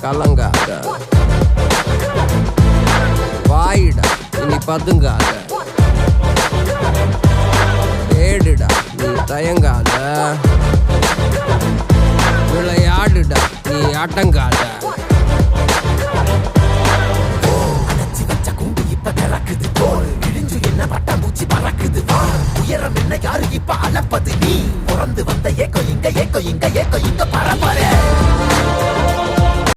கலங்காத, வாயிடா இனி பதுங்காத, தேடுடா நீ தயங்காத, விளையாடுடா நீ அடங்காத. உயரம் என்ன யாரு இப்ப அளப்பது நீ பிறந்து வந்த ஏக்கோ இங்க பரம்பரை